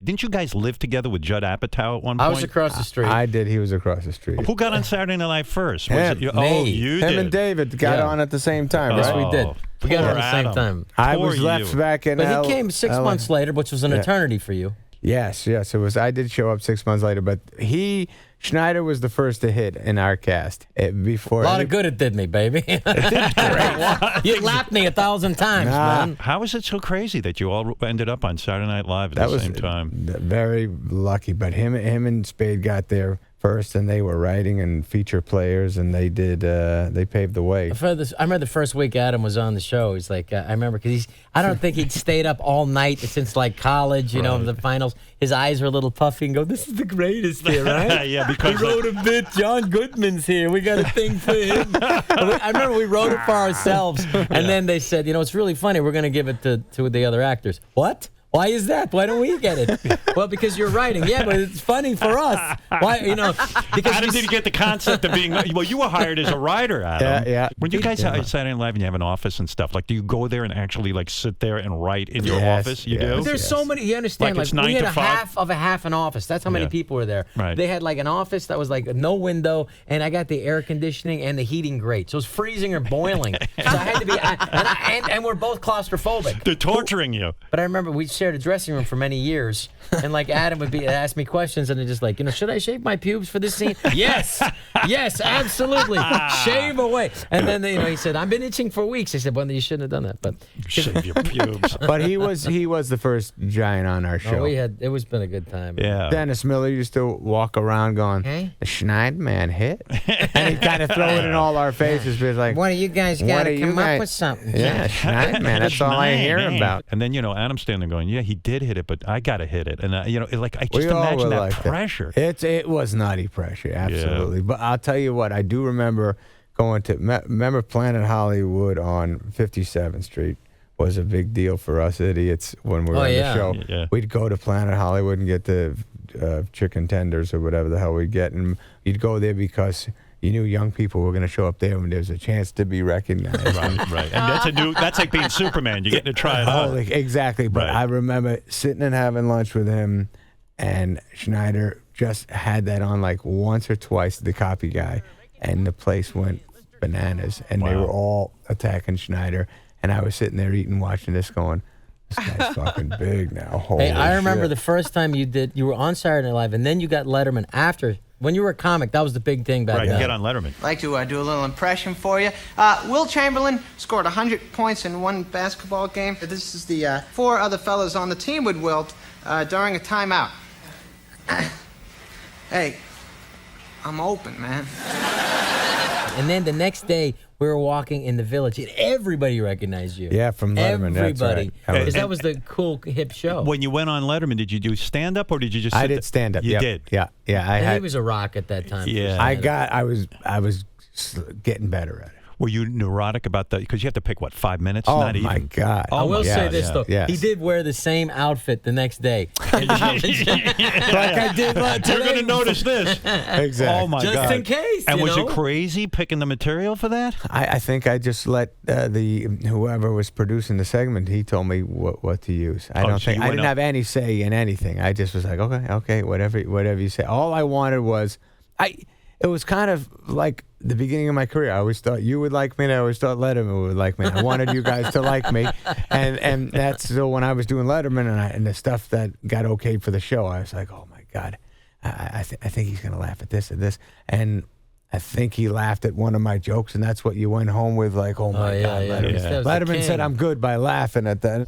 Didn't you guys live together with Judd Apatow at one point? I was across the street. I did. He was across the street. Who got on Saturday Night Live first? Him. Oh, you did. Him and David got on at the same time, Yes, right? we did. We got on at the same time. I was left back in But he came 6 months later, which was an eternity for you. Yes, it was. I did show up 6 months later, but Schneider was the first to hit in our cast. Before a lot of good it did me, baby. It did great. You lapped me 1,000 times, man. How is it so crazy that you all ended up on Saturday Night Live at the same time? Very lucky, but him and Spade got there first, and they were writing and feature players, and they did. They paved the way. I remember the first week Adam was on the show. He's like, I remember because I don't think he'd stayed up all night since like college. You know, the finals. His eyes were a little puffy and go, "This is the greatest here, right?" Yeah, because we wrote a bit. John Goodman's here. We got a thing for him. I remember we wrote it for ourselves, and then they said, it's really funny. We're going to give it to the other actors. What? Why is that? Why don't we get it? Well, because you're writing. Yeah, but it's funny for us. Why, because Adam didn't get the concept of being, well, you were hired as a writer, Adam. Yeah. When you guys are Saturday Night Live and you have an office and stuff, like, do you go there and actually, like, sit there and write in your office? You do? There's so many, you understand, like we had half half an office. That's how many people were there. Right. They had, like, an office that was, like, no window, and I got the air conditioning and the heating grate. So it was freezing or boiling. So I had to be, and we're both claustrophobic. They're torturing you. But I remember we shared a dressing room for many years, and like Adam would ask me questions, and just like, should I shave my pubes for this scene? Yes, absolutely, shave away. And then he said, I've been itching for weeks. I said, well, you shouldn't have done that. But shave your pubes. But he was the first giant on our show. It was been a good time. Yeah. Dennis Miller used to walk around going, the Schneider man hit, and he'd kind of throw it in all our faces. But like, what do you guys got to come up with something? Yeah, Schneider man. That's all I hear about. And then Adam's standing there going, yeah, he did hit it, but I got to hit it. And, I just imagine that pressure. It was nutty pressure, absolutely. Yeah. But I'll tell you what, I do remember going to, remember Planet Hollywood on 57th Street was a big deal for us idiots when we were on the show. Yeah. We'd go to Planet Hollywood and get the chicken tenders or whatever the hell we'd get. And you'd go there because you knew young people were going to show up there when there was a chance to be recognized. Right. And that's like being Superman. You're getting to try it out. Exactly. But I remember sitting and having lunch with him, and Schneider just had that on like once or twice, the copy guy, and the place went bananas, and they were all attacking Schneider. And I was sitting there watching this going, this guy's fucking big now. Holy I remember shit. the first time you were on Saturday Night Live, and then you got Letterman after. When you were a comic, that was the big thing back then. Right, get on Letterman. I'd like to do a little impression for you. Will Chamberlain scored 100 points in one basketball game. This is the 4 other fellas on the team with Wilt during a timeout. Hey, I'm open, man. And then the next day, we were walking in the Village, and everybody recognized you. Yeah, from Letterman. Everybody. That's right. Because that was the cool, hip show. When you went on Letterman, did you do stand-up, or did you just sit I did stand-up. You did? Yeah. He was a rock at that time. Yeah. I was getting better at it. Were you neurotic about that? Because you have to pick, 5 minutes? Oh, Not my even. God. I will say this, though. Yes. He did wear the same outfit the next day. Like I did today. You're going to notice this. Exactly. Oh, my God. Just in case, And was you crazy picking the material for that? I think I just let whoever was producing the segment, he told me what to use. I didn't have any say in anything. I just was like, okay, whatever you say. All I wanted was, it was kind of like the beginning of my career. I always thought you would like me, and I always thought Letterman would like me. I wanted you guys to like me, and that's so when I was doing Letterman and the stuff that got okayed for the show, I was like, oh my God, I think he's gonna laugh at this and this, and I think he laughed at one of my jokes, and that's what you went home with, like, oh my God, Letterman. Yeah. Letterman said I'm good by laughing at that.